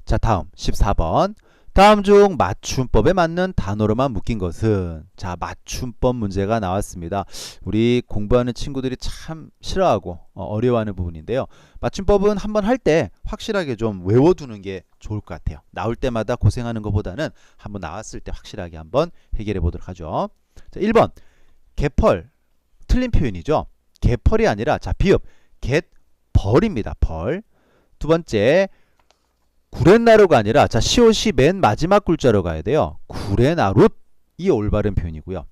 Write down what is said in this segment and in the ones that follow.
자, 다음 14번. 다음 중 맞춤법에 맞는 단어로만 묶인 것은? 자, 맞춤법 문제가 나왔습니다. 우리 공부하는 친구들이 참 싫어하고 어려워하는 부분인데요. 맞춤법은 한번 할 때 확실하게 좀 외워두는 게 좋을 것 같아요. 나올 때마다 고생하는 것보다는 한번 나왔을 때 확실하게 한번 해결해 보도록 하죠. 자, 1번 개펄. 틀린 표현이죠. 개펄이 아니라 자, 비읍 갯벌입니다. 벌. 두 번째 구레나루가 아니라 자, 시옷이 맨 마지막 글자로 가야 돼요. 구레나룻. 이 올바른 표현이고요.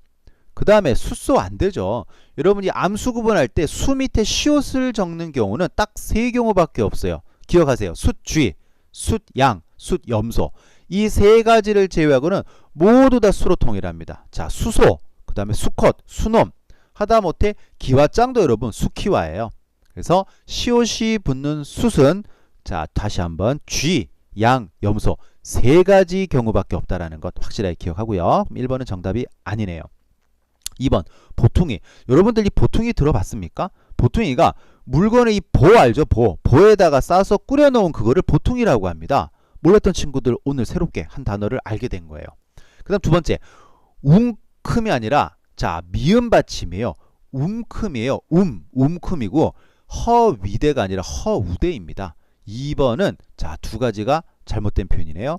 그 다음에 숫소 안 되죠. 여러분이 암수 구분할 때 수 밑에 시옷을 적는 경우는 딱 세 경우밖에 없어요. 기억하세요. 숫쥐, 숫양, 숫염소. 이 세 가지를 제외하고는 모두 다 수로 통일합니다. 자, 수소, 그 다음에 수컷, 수놈. 하다못해 기와장도 여러분 수키와예요. 그래서 시옷이 붙는 숫은 자, 다시 한번 쥐, 양, 염소 세 가지 경우밖에 없다라는 것 확실하게 기억하고요. 1번은 정답이 아니네요. 2번 보퉁이. 여러분들 이 보퉁이 들어봤습니까? 보퉁이가 물건의 이 보 알죠? 보에다가 싸서 끓여놓은 그거를 보퉁이라고 합니다. 몰랐던 친구들 오늘 새롭게 한 단어를 알게 된 거예요. 그 다음 두 번째 웅큼이 아니라 자, 미음 받침이에요. 움큼이에요. 움큼이고 허위대가 아니라 허우대입니다. 2번은 자, 두 가지가 잘못된 표현이네요.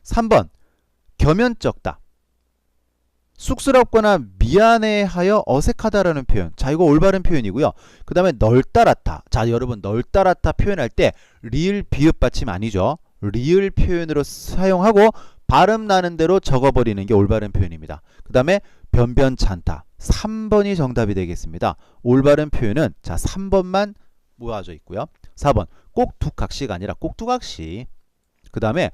3번 겸연쩍다. 쑥스럽거나 미안해하여 어색하다라는 표현. 자, 이거 올바른 표현이고요. 그 다음에 널따랗다. 자, 여러분 널따랗다 표현할 때 리을 비읍 받침 아니죠. 리을 표현으로 사용하고 발음 나는 대로 적어버리는 게 올바른 표현입니다. 그 다음에 변변찮다. 3번이 정답이 되겠습니다. 올바른 표현은 자, 3번만 모아져 있고요. 4번 꼭두각시가 아니라 꼭두각시. 그 다음에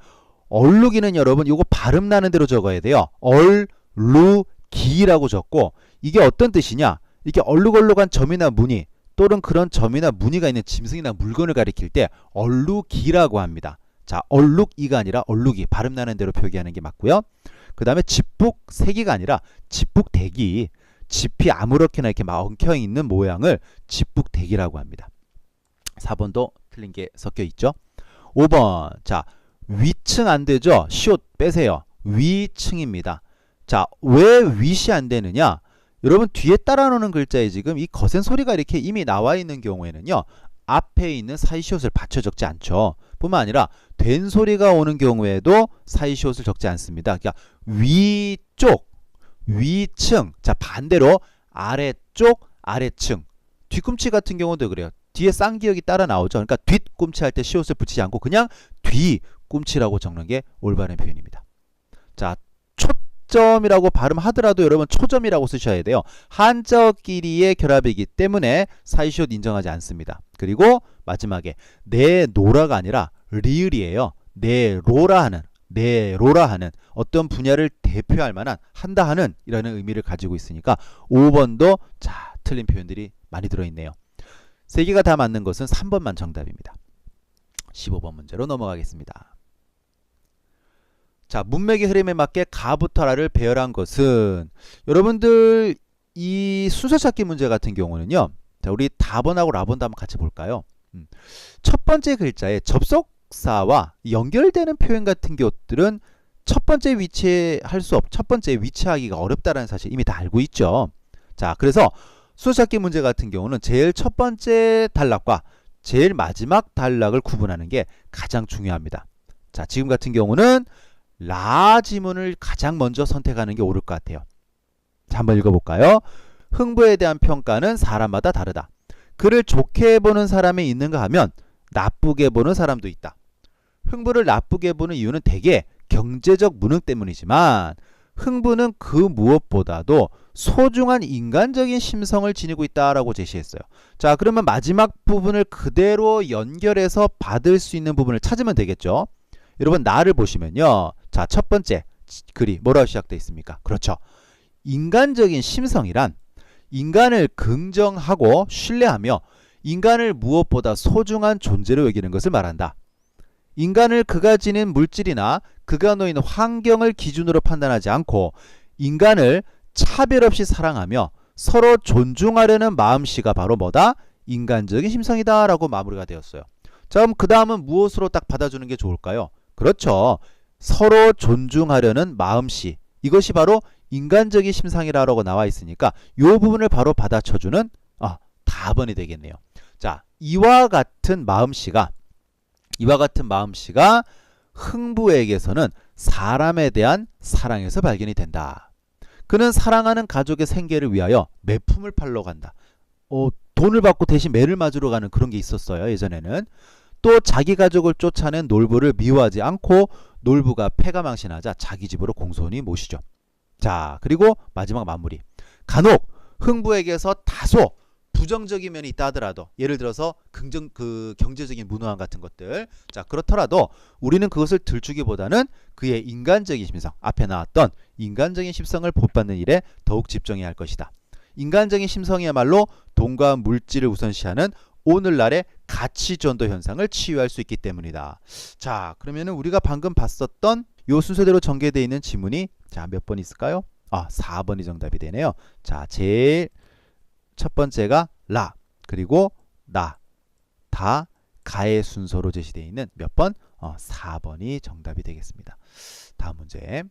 얼룩이는 여러분 이거 발음 나는 대로 적어야 돼요. 얼룩기라고 적고 이게 어떤 뜻이냐? 이게 얼룩얼룩한 점이나 무늬 또는 그런 점이나 무늬가 있는 짐승이나 물건을 가리킬 때 얼룩이라고 합니다. 자, 얼룩이가 아니라 얼룩이 발음 나는 대로 표기하는 게 맞고요. 그 다음에 집북세기가 아니라 집북대기. 집이 아무렇게나 이렇게 막 엉켜있는 모양을 집북대기라고 합니다. 4번도 틀린 게 섞여 있죠. 5번 자, 위층 안 되죠. 시옷 빼세요. 위층입니다. 자, 왜 윗이 안 되느냐? 여러분 뒤에 따라 놓는 글자에 지금 이 거센 소리가 이렇게 이미 나와 있는 경우에는요, 앞에 있는 사이시옷을 받쳐 적지 않죠. 뿐만 아니라 된 소리가 오는 경우에도 사이시옷을 적지 않습니다. 그러니까 위쪽, 위층. 자, 반대로 아래쪽, 아래층. 뒤꿈치 같은 경우도 그래요. 뒤에 쌍기역이 따라 나오죠. 그러니까 뒷꿈치 할 때 시옷을 붙이지 않고 그냥 뒤꿈치라고 적는 게 올바른 표현입니다. 자, 초점이라고 발음하더라도 여러분 초점이라고 쓰셔야 돼요. 한자어끼리의 결합이기 때문에 사이시옷 인정하지 않습니다. 그리고 마지막에 내노라가 아니라 리을이에요. 내로라 하는 어떤 분야를 대표할 만한 한다 하는 이라는 의미를 가지고 있으니까 5번도 자, 틀린 표현들이 많이 들어있네요. 세 개가 다 맞는 것은 3번만 정답입니다. 15번 문제로 넘어가겠습니다. 자, 문맥의 흐름에 맞게 가부터 라를 배열한 것은? 여러분들 이 순서 찾기 문제 같은 경우는요, 자, 우리 다번하고 라번도 한번 같이 볼까요? 첫 번째 글자에 접속사와 연결되는 표현 같은 것들은 첫 번째 위치하기가 어렵다는 사실 이미 다 알고 있죠. 자, 그래서 순서찾기 문제 같은 경우는 제일 첫 번째 단락과 제일 마지막 단락을 구분하는 게 가장 중요합니다. 자, 지금 같은 경우는 라 지문을 가장 먼저 선택하는 게 옳을 것 같아요. 자, 한번 읽어볼까요? 흥부에 대한 평가는 사람마다 다르다. 그를 좋게 보는 사람이 있는가 하면 나쁘게 보는 사람도 있다. 흥부를 나쁘게 보는 이유는 대개 경제적 무능 때문이지만 흥부는 그 무엇보다도 소중한 인간적인 심성을 지니고 있다라고 제시했어요. 자, 그러면 마지막 부분을 그대로 연결해서 받을 수 있는 부분을 찾으면 되겠죠. 여러분 나를 보시면요, 자, 첫 번째 글이 뭐라고 시작되어 있습니까? 그렇죠. 인간적인 심성이란 인간을 긍정하고 신뢰하며 인간을 무엇보다 소중한 존재로 여기는 것을 말한다. 인간을 그가 지닌 물질이나 그가 놓인 환경을 기준으로 판단하지 않고 인간을 차별 없이 사랑하며 서로 존중하려는 마음씨가 바로 뭐다? 인간적인 심성이다 라고 마무리가 되었어요. 자, 그럼 그 다음은 무엇으로 딱 받아주는 게 좋을까요? 그렇죠. 서로 존중하려는 마음씨. 이것이 바로 인간적인 심상이라고 나와 있으니까 이 부분을 바로 받아쳐주는 답번이 되겠네요. 자, 이와 같은 마음씨가 흥부에게서는 사람에 대한 사랑에서 발견이 된다. 그는 사랑하는 가족의 생계를 위하여 매품을 팔러 간다. 돈을 받고 대신 매를 맞으러 가는 그런 게 있었어요. 예전에는. 또 자기 가족을 쫓아낸 놀부를 미워하지 않고 놀부가 패가 망신하자 자기 집으로 공손히 모시죠. 자, 그리고 마지막 마무리. 간혹 흥부에게서 다소 부정적인 면이 있다 하더라도, 예를 들어서 경제적인 무능함 같은 것들, 자, 그렇더라도 우리는 그것을 들추기보다는 그의 인간적인 심성, 앞에 나왔던 인간적인 심성을 본받는 일에 더욱 집중해야 할 것이다. 인간적인 심성이야말로 돈과 물질을 우선시하는 오늘날의 가치 전도 현상을 치유할 수 있기 때문이다. 자, 그러면은 우리가 방금 봤었던 요 순서대로 전개되어 있는 지문이 몇 번 있을까요? 4번이 정답이 되네요. 자, 제일 첫 번째가 라, 그리고 나, 다, 가의 순서로 제시되어 있는 몇 번? 4번이 정답이 되겠습니다. 다음 문제.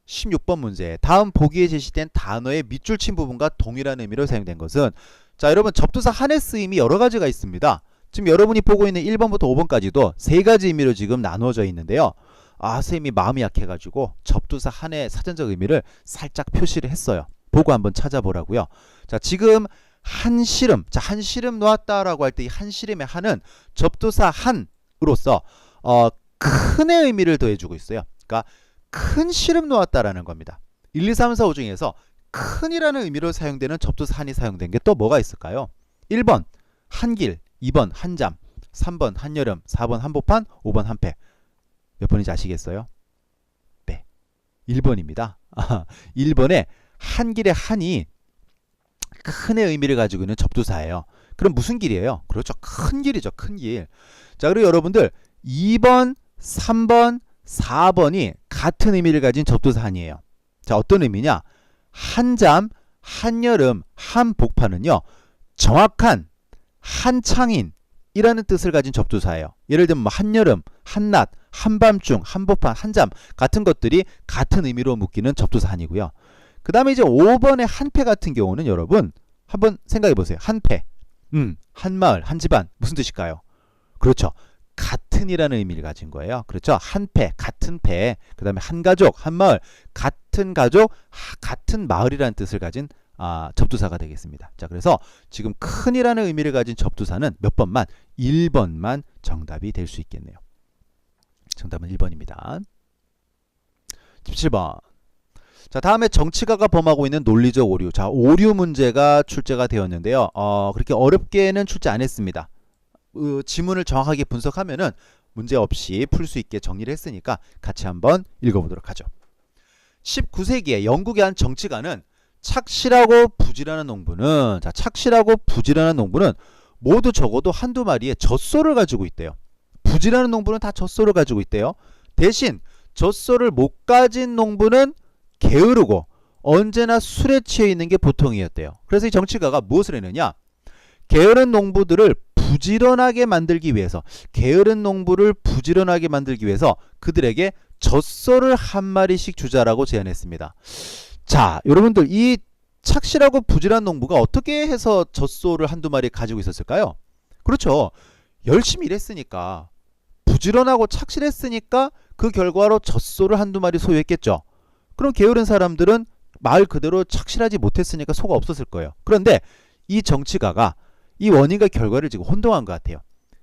16번 문제. 다음 보기에 제시된 단어의 밑줄 친 부분과 동일한 의미로 사용된 것은, 자, 여러분 접두사 한의 쓰임이 여러 가지가 있습니다. 지금 여러분이 보고 있는 1번부터 5번까지도 세 가지 의미로 지금 나누어져 있는데요. 선생님이 마음이 약해가지고 접두사 한의 사전적 의미를 살짝 표시를 했어요. 보고 한번 찾아보라고요. 자, 지금 한시름, 자, 한시름 놓았다라고 할 때 이 한시름의 한은 접두사 한으로서 큰의 의미를 더해주고 있어요. 그러니까 큰 시름 놓았다라는 겁니다. 1, 2, 3, 4, 5 중에서 큰이라는 의미로 사용되는 접두사 한이 사용된 게 또 뭐가 있을까요? 1번 한길, 2번 한잠, 3번 한여름, 4번 한복판, 5번 한패. 몇 번인지 아시겠어요? 네, 1번입니다. 1번에 한길의 한이 큰의 의미를 가지고 있는 접두사예요. 그럼 무슨 길이에요? 그렇죠, 큰 길이죠, 큰 길. 자, 그리고 여러분들 2번, 3번, 4번이 같은 의미를 가진 접두사 한이에요. 자, 어떤 의미냐? 한잠, 한여름, 한복판은요, 정확한 한창인이라는 뜻을 가진 접두사예요. 예를 들면 한여름, 한낮, 한밤중, 한복판, 한잠 같은 것들이 같은 의미로 묶이는 접두사 한이고요. 그 다음에 이제 5번의 한패 같은 경우는 여러분 한번 생각해 보세요. 한패, 한마을, 한집안, 무슨 뜻일까요? 그렇죠, 같은이라는 의미를 가진 거예요. 그렇죠, 한패, 같은 패. 그 다음에 한가족, 한마을, 같은 가족, 같은 마을이라는 뜻을 가진 접두사가 되겠습니다. 자, 그래서 지금 큰이라는 의미를 가진 접두사는 몇 번만? 1번만 정답이 될 수 있겠네요. 정답은 1번입니다. 17번. 자, 다음에 정치가가 범하고 있는 논리적 오류. 자, 오류 문제가 출제가 되었는데요. 그렇게 어렵게는 출제 안 했습니다. 지문을 정확하게 분석하면은 문제 없이 풀 수 있게 정리를 했으니까 같이 한번 읽어보도록 하죠. 19세기에 영국의 한 정치가는 착실하고 부지런한 농부는, 자, 착실하고 부지런한 농부는 모두 적어도 한두 마리의 젖소를 가지고 있대요. 부지런한 농부는 다 젖소를 가지고 있대요. 대신 젖소를 못 가진 농부는 게으르고 언제나 술에 취해 있는 게 보통이었대요. 그래서 이 정치가가 무엇을 했느냐? 게으른 농부들을 부지런하게 만들기 위해서, 게으른 농부를 부지런하게 만들기 위해서 그들에게 젖소를 한 마리씩 주자라고 제안했습니다. 자, 여러분들, 이 착실하고 부지런한 농부가 어떻게 해서 젖소를 한두 마리 가지고 있었을까요? 그렇죠, 열심히 일했으니까, 부지런하고 착실했으니까 그 결과로 젖소를 한두 마리 소유했겠죠. 그럼 게으른 사람들은 말 그대로 착실하지 못했으니까 소가 없었을 거예요. 그런데 이 정치가가 이 원인과 결과를 지금 혼동한 것 같아요.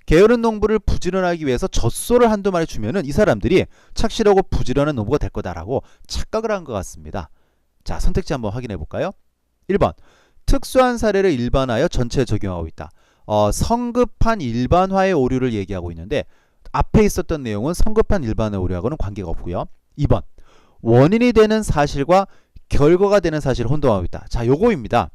게으른 농부를 부지런하기 위해서 젖소를 한두 마리 주면은 이 사람들이 착실하고 부지런한 농부가 될 거다라고 착각을 한 것 같습니다. 자, 선택지 한번 확인해 볼까요? 1번, 특수한 사례를 일반화하여 전체에 적용하고 있다. 성급한 일반화의 오류를 얘기하고 있는데 앞에 있었던 내용은 성급한 일반화 오류하고는 관계가 없고요. 2번, 원인이 되는 사실과 결과가 되는 사실을 혼동하고 있다. 자, 요거입니다.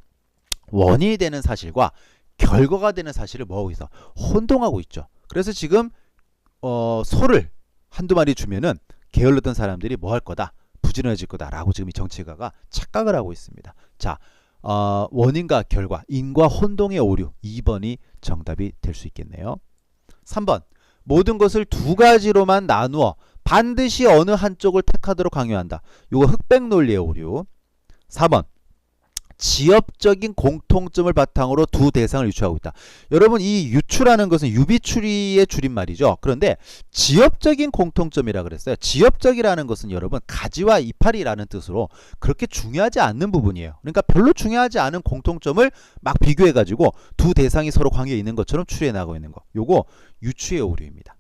원인이 되는 사실과 결과가 되는 사실을 뭐하고 있어? 혼동하고 있죠. 그래서 지금 소를 한두 마리 주면은 게을렀던 사람들이 뭐 할 거다? 부지런해질 거다라고 지금 이 정치가가 착각을 하고 있습니다. 자, 원인과 결과, 인과 혼동의 오류, 2번이 정답이 될 수 있겠네요. 3번, 모든 것을 두 가지로만 나누어 반드시 어느 한쪽을 택하도록 강요한다. 요거 흑백 논리의 오류. 4번. 지엽적인 공통점을 바탕으로 두 대상을 유추하고 있다. 여러분 이 유추라는 것은 유비추리의 줄임말이죠. 그런데 지엽적인 공통점이라 그랬어요. 지엽적이라는 것은 여러분 가지와 이파리라는 뜻으로 그렇게 중요하지 않는 부분이에요. 그러니까 별로 중요하지 않은 공통점을 막 비교해 가지고 두 대상이 서로 관계에 있는 것처럼 추리해 나가고 있는 거. 요거 유추의 오류입니다.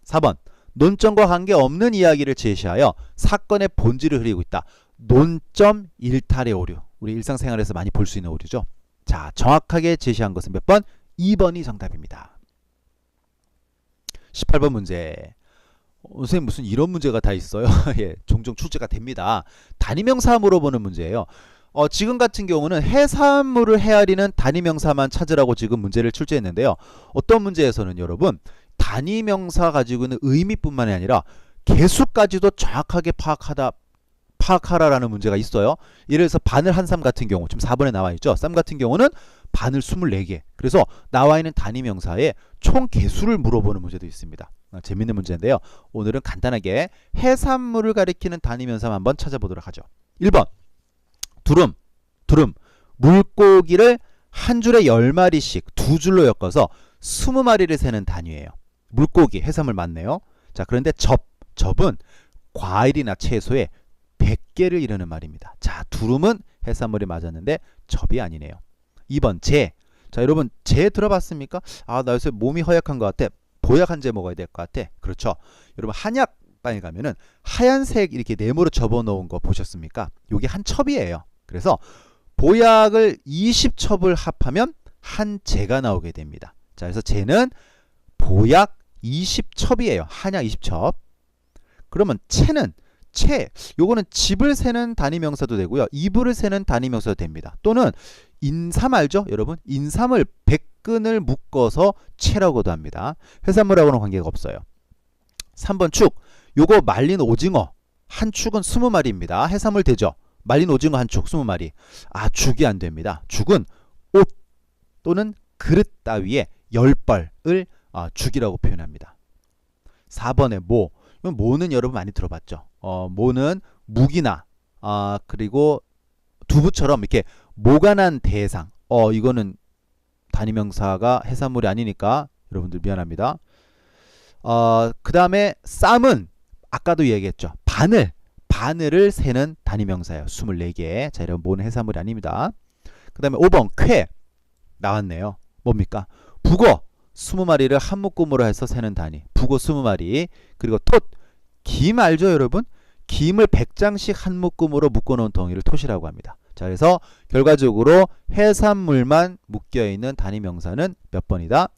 4번. 논점과 관계없는 이야기를 제시하여 사건의 본질을 흐리고 있다. 논점 일탈의 오류. 우리 일상생활에서 많이 볼 수 있는 오류죠. 자, 정확하게 제시한 것은 몇 번? 2번이 정답입니다. 18번 문제. 선생님 무슨 이런 문제가 다 있어요? 예, 종종 출제가 됩니다. 단위명사 물어보는 문제예요. 지금 같은 경우는 해산물을 헤아리는 단위명사만 찾으라고 지금 문제를 출제했는데요. 어떤 문제에서는 여러분 단위명사 가지고 있는 의미뿐만이 아니라 개수까지도 정확하게 파악하라라는 문제가 있어요. 예를 들어서 바늘 한 쌈 같은 경우 지금 4번에 나와 있죠. 쌈 같은 경우는 바늘 24개. 그래서 나와 있는 단위명사의 총 개수를 물어보는 문제도 있습니다. 재밌는 문제인데요. 오늘은 간단하게 해산물을 가리키는 단위명사 한번 찾아보도록 하죠. 1번. 두름. 물고기를 한 줄에 10마리씩 두 줄로 엮어서 20마리를 세는 단위예요. 물고기, 해산물 맞네요. 자, 그런데 접은 과일이나 채소에 100개를 이르는 말입니다. 자, 두름은 해산물이 맞았는데 접이 아니네요. 2번 재. 자, 여러분 재 들어봤습니까? 나 요새 몸이 허약한 것 같아. 보약 한 재 먹어야 될 것 같아. 그렇죠. 여러분 한약방에 가면은 하얀색 이렇게 네모로 접어 놓은 거 보셨습니까? 요게 한 첩이에요. 그래서 보약을 20첩을 합하면 한 재가 나오게 됩니다. 자, 그래서 재는 보약 20첩이에요. 한약 20첩. 그러면 요거는 집을 세는 단위명사도 되고요. 이불을 세는 단위명사도 됩니다. 또는 인삼 알죠? 여러분 인삼을 100근을 묶어서 채라고도 합니다. 해산물하고는 관계가 없어요. 3번 축. 요거 말린 오징어 한 축은 20마리입니다. 해산물 되죠? 말린 오징어 한 축 20마리. 죽이 안 됩니다. 죽은 옷 또는 그릇 따위에 10벌을 죽이라고 표현합니다. 4번에 모. 모는 여러분 많이 들어봤죠. 모는 무기나 그리고 두부처럼 이렇게 모가 난 대상. 이거는 단위명사가 해산물이 아니니까 여러분들 미안합니다. 그 다음에 쌈은 아까도 얘기했죠. 바늘을 세는 단위명사예요. 24개. 자, 여러분 모는 해산물이 아닙니다. 그 다음에 5번 쾌 나왔네요. 뭡니까? 북어 20마리를 한 묶음으로 해서 세는 단위. 북어 20마리. 그리고 김 알죠 여러분? 김을 100장씩 한 묶음으로 묶어놓은 덩이를 톳이라고 합니다. 자, 그래서 결과적으로 해산물만 묶여있는 단위명사는 몇 번이다?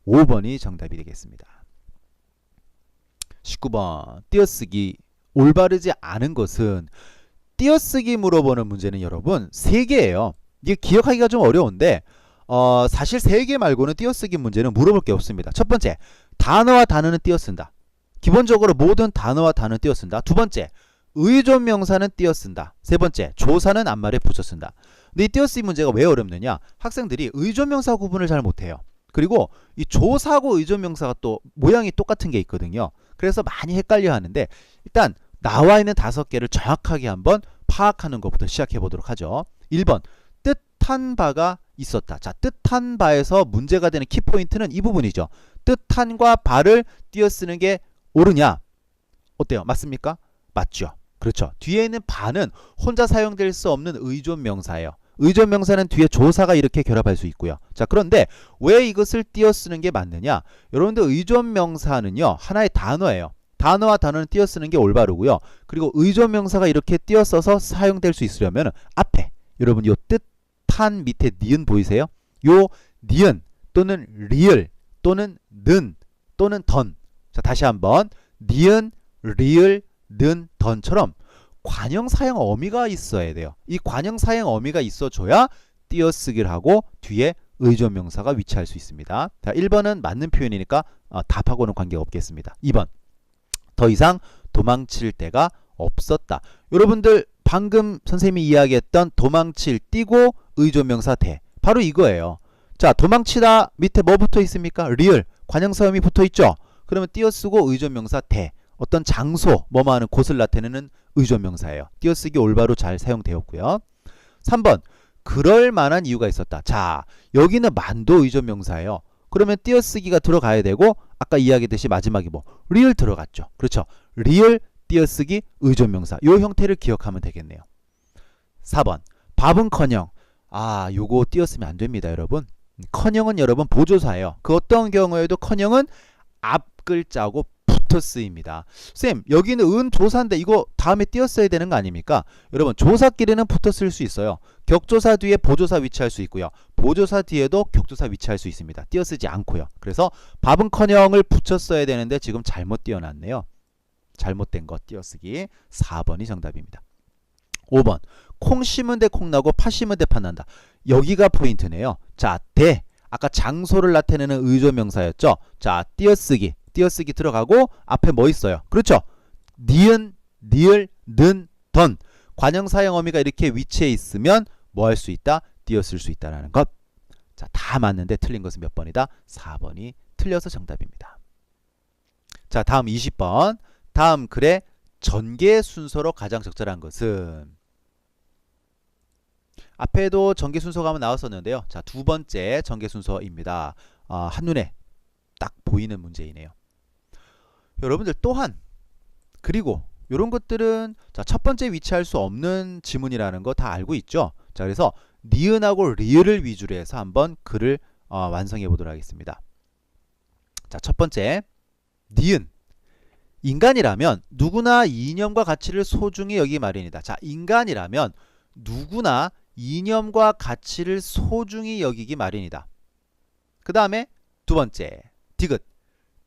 5번이 정답이 되겠습니다. 19번 띄어쓰기. 올바르지 않은 것은 띄어쓰기 물어보는 문제는 여러분 3개예요. 이게 기억하기가 좀 어려운데 사실 3개 말고는 띄어쓰기 문제는 물어볼 게 없습니다. 첫 번째, 단어와 단어는 띄어쓴다. 기본적으로 모든 단어와 단어는 띄어쓴다. 두 번째, 의존명사는 띄어쓴다. 세 번째, 조사는 앞말에 붙여쓴다. 근데 이 띄어쓰기 문제가 왜 어렵느냐? 학생들이 의존명사 구분을 잘 못해요. 그리고 이 조사하고 의존명사가 또 모양이 똑같은 게 있거든요. 그래서 많이 헷갈려 하는데 일단 나와 있는 5개를 정확하게 한번 파악하는 것부터 시작해 보도록 하죠. 1번, 뜻한 바가 있었다. 자, 뜻한 바에서 문제가 되는 키포인트는 이 부분이죠. 뜻한과 바를 띄어쓰는 게 옳으냐? 어때요? 맞습니까? 맞죠. 그렇죠. 뒤에 있는 바는 혼자 사용될 수 없는 의존명사예요. 의존명사는 뒤에 조사가 이렇게 결합할 수 있고요. 자, 그런데 왜 이것을 띄어쓰는 게 맞느냐? 여러분들 의존명사는요, 하나의 단어예요. 단어와 단어는 띄어쓰는 게 올바르고요. 그리고 의존명사가 이렇게 띄어써서 사용될 수 있으려면 앞에 여러분 요 뜻한 밑에 니은 보이세요? 요 니은 또는 리을 또는 는 또는 던. 자, 다시 한번 니은, 리을, 는, 던처럼 관형사형 어미가 있어야 돼요. 이 관형사형 어미가 있어줘야 띄어쓰기를 하고 뒤에 의존명사가 위치할 수 있습니다. 자, 1번은 맞는 표현이니까 답하고는 관계가 없겠습니다. 2번, 더 이상 도망칠 데가 없었다. 여러분들 방금 선생님이 이야기했던 도망칠 띄고 의존명사 대, 바로 이거예요. 자, 도망치다 밑에 뭐 붙어 있습니까? 리을, 관형사형이 붙어 있죠. 그러면 띄어쓰고 의존명사 대, 어떤 장소, 뭐뭐하는 곳을 나타내는 의존명사예요. 띄어쓰기 올바로 잘 사용되었고요. 3번, 그럴 만한 이유가 있었다. 자, 여기는 만도 의존명사예요. 그러면 띄어쓰기가 들어가야 되고, 아까 이야기했듯이 마지막에 뭐 리을 들어갔죠. 그렇죠. 리을, 띄어쓰기, 의존명사. 요 형태를 기억하면 되겠네요. 4번, 밥은커녕, 요거 띄었으면 안 됩니다, 여러분. 커녕은 여러분 보조사예요. 그 어떤 경우에도 커녕은 앞 글자하고 붙어 쓰입니다. 쌤, 여기는 은 조사인데 이거 다음에 띄었어야 되는 거 아닙니까? 여러분, 조사끼리는 붙어 쓸 수 있어요. 격조사 뒤에 보조사 위치할 수 있고요. 보조사 뒤에도 격조사 위치할 수 있습니다. 띄어쓰지 않고요. 그래서 밥은커녕을 붙였어야 되는데 지금 잘못 띄어놨네요. 잘못된 거 띄어쓰기. 4번이 정답입니다. 5번, 콩 심은 데 콩 나고 팥 심은 데 팥 난다. 여기가 포인트네요. 자, 대, 아까 장소를 나타내는 의존명사였죠. 자, 띄어쓰기 들어가고 앞에 뭐 있어요? 그렇죠. 니은, 니을, 는, 던. 관형사형 어미가 이렇게 위치해 있으면 뭐 할 수 있다? 띄어쓸 수 있다라는 것. 자, 다 맞는데 틀린 것은 몇 번이다? 4번이 틀려서 정답입니다. 자, 다음 20번. 다음 글의 전개 순서로 가장 적절한 것은, 앞에도 전개 순서가 한번 나왔었는데요. 자, 두 번째 전개 순서입니다. 한눈에 딱 보이는 문제이네요. 여러분들 또한, 그리고 이런 것들은 자, 첫 번째 위치할 수 없는 지문이라는 거 다 알고 있죠. 자, 그래서 니은하고 리을을 위주로 해서 한번 글을 완성해 보도록 하겠습니다. 자, 첫 번째, 니은. 인간이라면 누구나 이념과 가치를 소중히 여기기 마련이다. 자, 인간이라면 누구나 이념과 가치를 소중히 여기기 마련이다. 그 다음에 두 번째, 디귿.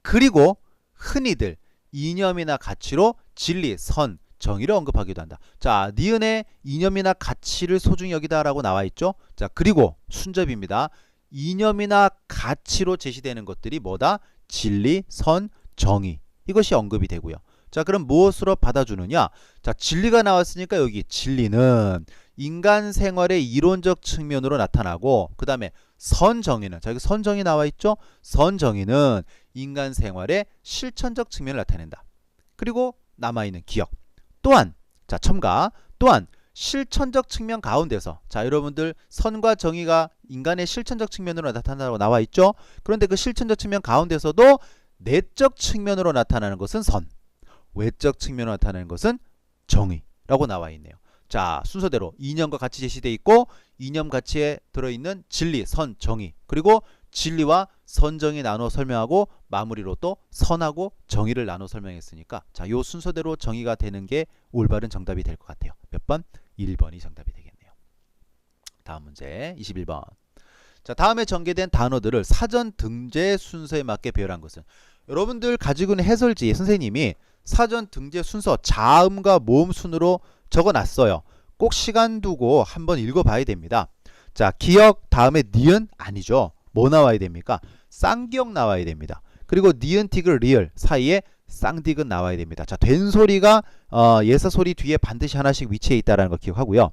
그리고 흔히들 이념이나 가치로 진리, 선, 정의를 언급하기도 한다. 자, 니은에 이념이나 가치를 소중히 여기다 라고 나와 있죠. 자, 그리고 순접입니다. 이념이나 가치로 제시되는 것들이 뭐다? 진리, 선, 정의. 이것이 언급이 되고요. 자, 그럼 무엇으로 받아주느냐? 자, 진리가 나왔으니까 여기 진리는 인간 생활의 이론적 측면으로 나타나고, 그 다음에 선정의는, 자, 여기 선정의 나와 있죠? 선정의는 인간 생활의 실천적 측면을 나타낸다. 그리고 남아있는 기억. 또한, 자, 첨가. 또한 실천적 측면 가운데서, 자, 여러분들 선과 정의가 인간의 실천적 측면으로 나타난다고 나와 있죠? 그런데 그 실천적 측면 가운데서도 내적 측면으로 나타나는 것은 선, 외적 측면으로 나타나는 것은 정의라고 나와 있네요. 자, 순서대로 이념과 가치 제시되어 있고, 이념 가치에 들어있는 진리, 선, 정의, 그리고 진리와 선정의 나눠 설명하고, 마무리로 또 선하고 정의를 나눠 설명했으니까, 자, 요 순서대로 정의가 되는 게 올바른 정답이 될 것 같아요. 몇 번? 1번이 정답이 되겠네요. 다음 문제 21번. 자, 다음에 전개된 단어들을 사전 등재 순서에 맞게 배열한 것은, 여러분들 가지고 있는 해설지에 선생님이 사전 등재 순서 자음과 모음 순으로 적어놨어요. 꼭 시간 두고 한번 읽어봐야 됩니다. 자, 기억 다음에 니은 아니죠. 뭐 나와야 됩니까? 쌍기역 나와야 됩니다. 그리고 니은, 티귿, 리을 사이에 쌍디귿 나와야 됩니다. 자, 된 소리가 예사 소리 뒤에 반드시 하나씩 위치해 있다는 거 기억하고요.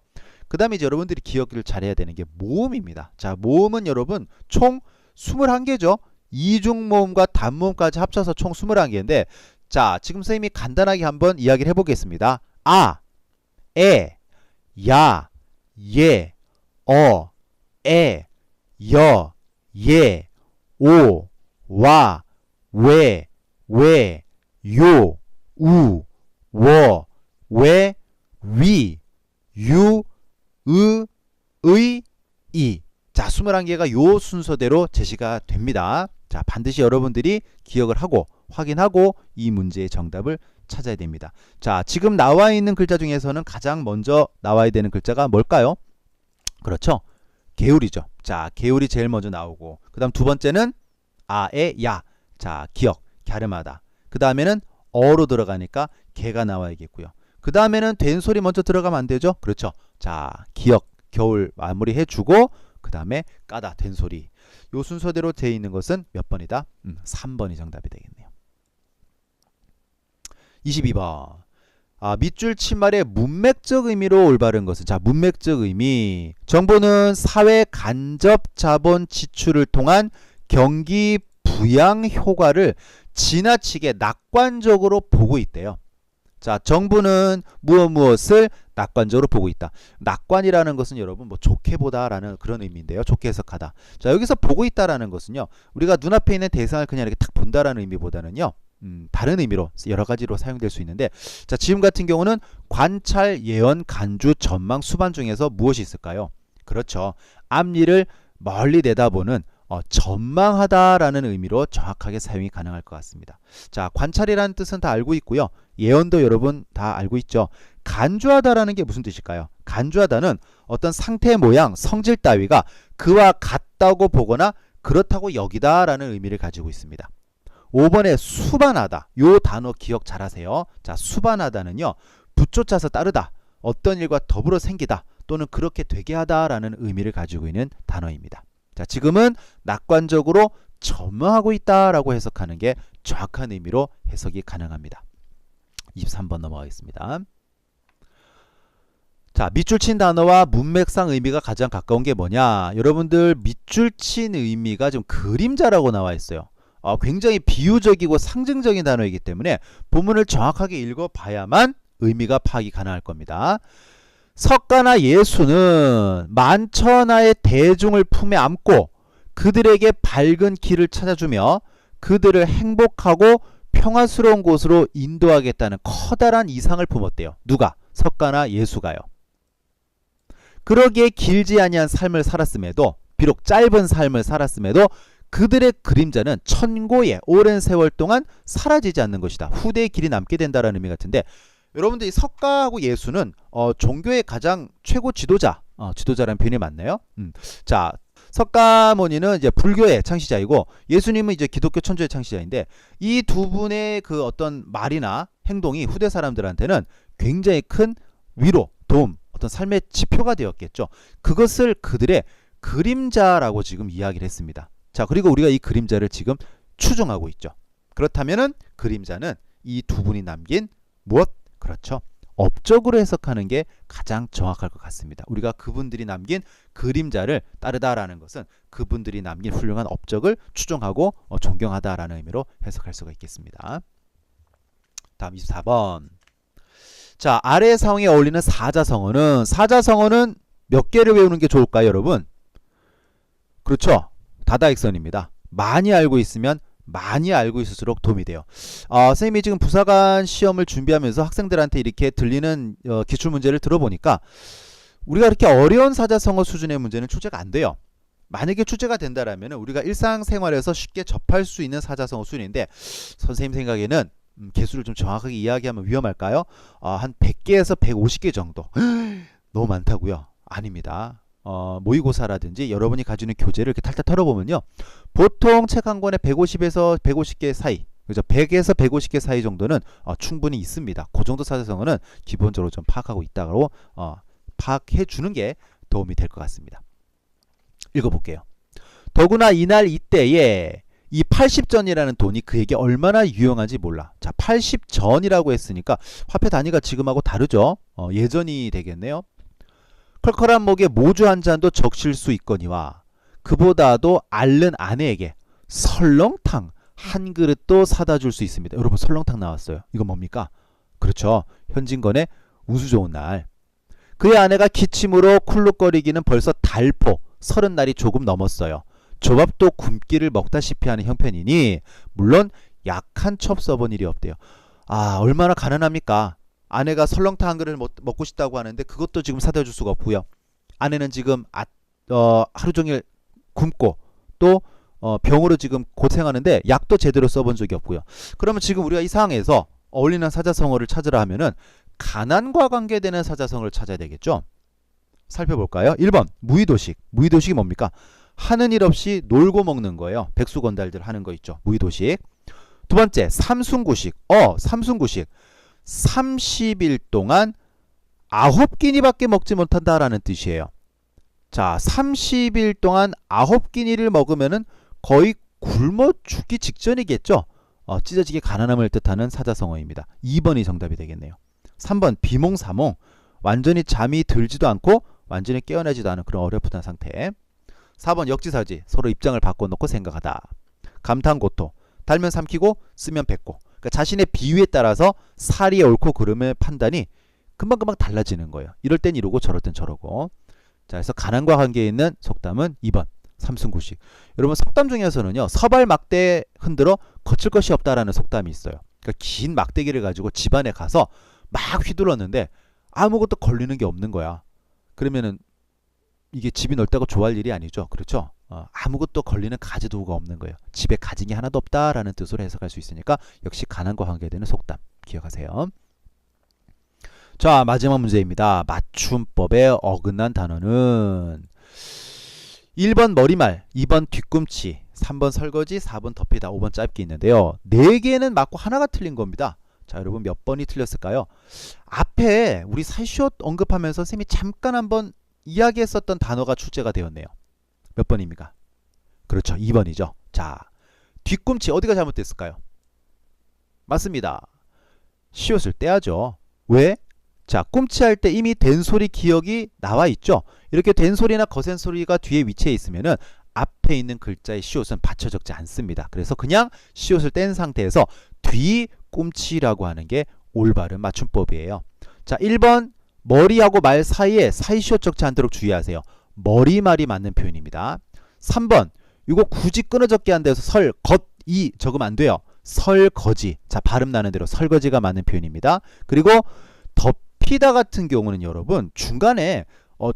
그 다음에 이제 여러분들이 기억을 잘해야 되는 게 모음입니다. 자, 모음은 여러분 총 21개죠. 이중모음과 단모음까지 합쳐서 총 21개인데, 자, 지금 선생님이 간단하게 한번 이야기를 해보겠습니다. 아, 에, 야, 예, 어, 에, 여, 예, 오, 와, 왜, 요, 우, 워, 왜, 위, 유, 의, 이. 자, 21개가 요 순서대로 제시가 됩니다. 자, 반드시 여러분들이 기억을 하고 확인하고 이 문제의 정답을 찾아야 됩니다. 자, 지금 나와 있는 글자 중에서는 가장 먼저 나와야 되는 글자가 뭘까요? 그렇죠. 개울이죠. 자, 개울이 제일 먼저 나오고, 그 다음 두 번째는 아, 에, 야. 자, 기억, 갸름하다. 그 다음에는 어로 들어가니까 개가 나와야겠고요. 그 다음에는 된 소리 먼저 들어가면 안 되죠. 그렇죠. 자, 기억, 겨울 마무리 해주고, 그 다음에 까다, 된 소리. 요 순서대로 되어 있는 것은 몇 번이다? 3번이 정답이 되겠네요. 22번. 밑줄 치말의 문맥적 의미로 올바른 것은, 자, 문맥적 의미. 정보는 사회 간접 자본 지출을 통한 경기 부양 효과를 지나치게 낙관적으로 보고 있대요. 자, 정부는 무엇을 낙관적으로 보고 있다. 낙관이라는 것은 여러분 뭐 좋게 보다라는 그런 의미인데요. 좋게 해석하다. 자, 여기서 보고 있다라는 것은요. 우리가 눈앞에 있는 대상을 그냥 이렇게 딱 본다라는 의미보다는요. 다른 의미로 여러 가지로 사용될 수 있는데, 자, 지금 같은 경우는 관찰, 예언, 간주, 전망, 수반 중에서 무엇이 있을까요? 그렇죠. 앞일을 멀리 내다보는 전망하다라는 의미로 정확하게 사용이 가능할 것 같습니다. 자, 관찰이라는 뜻은 다 알고 있고요. 예언도 여러분 다 알고 있죠. 간주하다라는 게 무슨 뜻일까요? 간주하다는 어떤 상태, 모양, 성질 따위가 그와 같다고 보거나 그렇다고 여기다라는 의미를 가지고 있습니다. 5번에 수반하다. 요 단어 기억 잘 하세요. 자, 수반하다는요. 붙쫓아서 따르다. 어떤 일과 더불어 생기다. 또는 그렇게 되게 하다라는 의미를 가지고 있는 단어입니다. 자, 지금은 낙관적으로 전망하고 있다라고 해석하는 게 정확한 의미로 해석이 가능합니다. 23번 넘어가겠습니다. 자, 밑줄 친 단어와 문맥상 의미가 가장 가까운 게 뭐냐? 여러분들 밑줄 친 의미가 지금 그림자라고 나와 있어요. 굉장히 비유적이고 상징적인 단어이기 때문에 본문을 정확하게 읽어봐야만 의미가 파악이 가능할 겁니다. 석가나 예수는 만천하의 대중을 품에 안고 그들에게 밝은 길을 찾아주며 그들을 행복하고 평화스러운 곳으로 인도하겠다는 커다란 이상을 품었대요. 누가? 석가나 예수가요. 그러기에 길지 아니한 삶을 살았음에도, 비록 짧은 삶을 살았음에도 그들의 그림자는 천고에 오랜 세월 동안 사라지지 않는 것이다. 후대의 길이 남게 된다라는 의미 같은데, 여러분들 이 석가하고 예수는 종교의 가장 최고 지도자, 지도자라는 표현이 맞나요? 자, 석가모니는 이제 불교의 창시자이고 예수님은 이제 기독교 천주의 창시자인데, 이 두 분의 그 어떤 말이나 행동이 후대 사람들한테는 굉장히 큰 위로, 도움, 어떤 삶의 지표가 되었겠죠. 그것을 그들의 그림자라고 지금 이야기를 했습니다. 자, 그리고 우리가 이 그림자를 지금 추정하고 있죠. 그렇다면은 그림자는 이 두 분이 남긴 무엇? 그렇죠. 업적으로 해석하는 게 가장 정확할 것 같습니다. 우리가 그분들이 남긴 그림자를 따르다라는 것은 그분들이 남긴 훌륭한 업적을 추종하고 존경하다라는 의미로 해석할 수가 있겠습니다. 다음 24번. 자, 아래 상황에 어울리는 사자성어는 몇 개를 외우는 게 좋을까요, 여러분? 그렇죠. 다다익선입니다. 많이 알고 있으면 많이 알고 있을수록 도움이 돼요. 선생님이 지금 부사관 시험을 준비하면서 학생들한테 이렇게 들리는 기출문제를 들어보니까 우리가 이렇게 어려운 사자성어 수준의 문제는 출제가 안 돼요. 만약에 출제가 된다라면 우리가 일상생활에서 쉽게 접할 수 있는 사자성어 수준인데, 선생님 생각에는 개수를 좀 정확하게 이야기하면 위험할까요? 한 100개에서 150개 정도. 너무 많다고요? 아닙니다. 모의고사라든지 여러분이 가지고 있는 교재를 이렇게 탈탈 털어보면요, 보통 책 한 권에 150에서 150개 사이, 그죠? 100에서 150개 사이 정도는 충분히 있습니다. 그 정도 사자성어는 기본적으로 좀 파악하고 있다고 파악해 주는 게 도움이 될 것 같습니다. 읽어볼게요. 더구나 이날 이때에 이 80전이라는 돈이 그에게 얼마나 유용한지 몰라. 자, 80전이라고 했으니까 화폐 단위가 지금하고 다르죠. 예전이 되겠네요. 컬컬한 목에 모주 한 잔도 적실 수 있거니와 그보다도 앓는 아내에게 설렁탕 한 그릇도 사다 줄 수 있습니다. 여러분, 설렁탕 나왔어요. 이거 뭡니까? 그렇죠. 현진건의 운수 좋은 날. 그의 아내가 기침으로 쿨룩거리기는 벌써 달포 30날이 조금 넘었어요. 조밥도 굶기를 먹다시피 하는 형편이니 물론 약 한 첩 써본 일이 없대요. 얼마나 가난합니까? 아내가 설렁탕 한 그릇을 먹고 싶다고 하는데 그것도 지금 사다 줄 수가 없고요. 아내는 지금 하루 종일 굶고 또 병으로 지금 고생하는데 약도 제대로 써본 적이 없고요. 그러면 지금 우리가 이 상황에서 어울리는 사자성어를 찾으라 하면은 가난과 관계되는 사자성어를 찾아야 되겠죠. 살펴볼까요? 1번 무의도식. 무의도식이 뭡니까? 하는 일 없이 놀고 먹는 거예요. 백수건달들 하는 거 있죠. 무의도식. 두 번째 삼순구식. 삼순구식. 30일 동안 9끼니밖에 먹지 못한다라는 뜻이에요. 자, 30일 동안 9끼니를 먹으면은 거의 굶어 죽기 직전이겠죠. 찢어지게 가난함을 뜻하는 사자성어입니다. 2번이 정답이 되겠네요. 3번 비몽사몽. 완전히 잠이 들지도 않고 완전히 깨어나지도 않은 그런 어렵은 상태. 4번 역지사지. 서로 입장을 바꿔놓고 생각하다. 감탄고토. 달면 삼키고 쓰면 뱉고. 그러니까 자신의 비유에 따라서 사리의 옳고 그름의 판단이 금방금방 달라지는 거예요. 이럴 땐 이러고 저럴 땐 저러고. 자, 그래서 가난과 관계 있는 속담은 2번 삼순구식. 여러분 속담 중에서는요. 서발 막대 흔들어 거칠 것이 없다라는 속담이 있어요. 그러니까 긴 막대기를 가지고 집안에 가서 막 휘둘렀는데 아무것도 걸리는 게 없는 거야. 그러면은 이게 집이 넓다고 좋아할 일이 아니죠. 그렇죠? 아무것도 걸리는 가지도구가 없는 거예요. 집에 가진 게 하나도 없다라는 뜻으로 해석할 수 있으니까 역시 가난과 관계되는 속담 기억하세요. 자, 마지막 문제입니다. 맞춤법에 어긋난 단어는 1번 머리말, 2번 뒤꿈치, 3번 설거지, 4번 덮이다, 5번 짧기 있는데요. 4개는 맞고 하나가 틀린 겁니다. 자, 여러분 몇 번이 틀렸을까요? 앞에 우리 사이시옷 언급하면서 선생님이 잠깐 한번 이야기했었던 단어가 출제가 되었네요. 몇 번입니까? 그렇죠. 2번이죠. 자, 뒤꿈치 어디가 잘못됐을까요? 맞습니다. 시옷을 떼야죠. 왜? 자, 꿈치할 때 이미 된소리 기억이 나와 있죠. 이렇게 된소리나 거센소리가 뒤에 위치해 있으면은 앞에 있는 글자의 시옷은 받쳐 적지 않습니다. 그래서 그냥 시옷을 뗀 상태에서 뒤꿈치라고 하는 게 올바른 맞춤법이에요. 자, 1번 머리하고 말 사이에 사이시옷 적지 않도록 주의하세요. 머리말이 맞는 표현입니다. 3번 이거 굳이 끊어 적게 한 데서 설, 겉, 이 적으면 안 돼요. 설거지. 자, 발음 나는 대로 설거지가 맞는 표현입니다. 그리고 덮이다 같은 경우는 여러분 중간에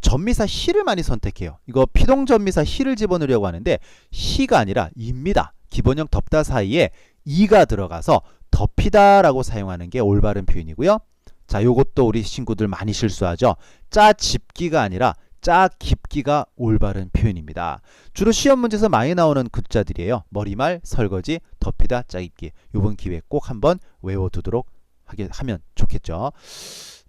전미사 히를 많이 선택해요. 이거 피동전미사 히를 집어넣으려고 하는데 히가 아니라 이입니다. 기본형 덮다 사이에 이가 들어가서 덮이다라고 사용하는 게 올바른 표현이고요. 자, 요것도 우리 친구들 많이 실수하죠. 짜 집기가 아니라 짜 깊기가 올바른 표현입니다. 주로 시험 문제에서 많이 나오는 글자들이에요. 머리말, 설거지, 덮이다, 짜 깊기. 요번 기회에 꼭 한번 외워두도록 하면 좋겠죠.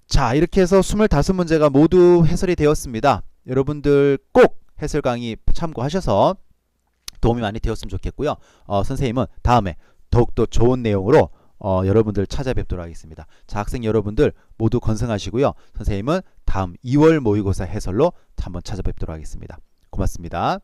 자, 이렇게 해서 25문제가 모두 해설이 되었습니다. 여러분들 꼭 해설 강의 참고하셔서 도움이 많이 되었으면 좋겠고요. 선생님은 다음에 더욱더 좋은 내용으로 여러분들 찾아뵙도록 하겠습니다. 자, 학생 여러분들 모두 건승하시고요. 선생님은 다음 2월 모의고사 해설로 한번 찾아뵙도록 하겠습니다. 고맙습니다.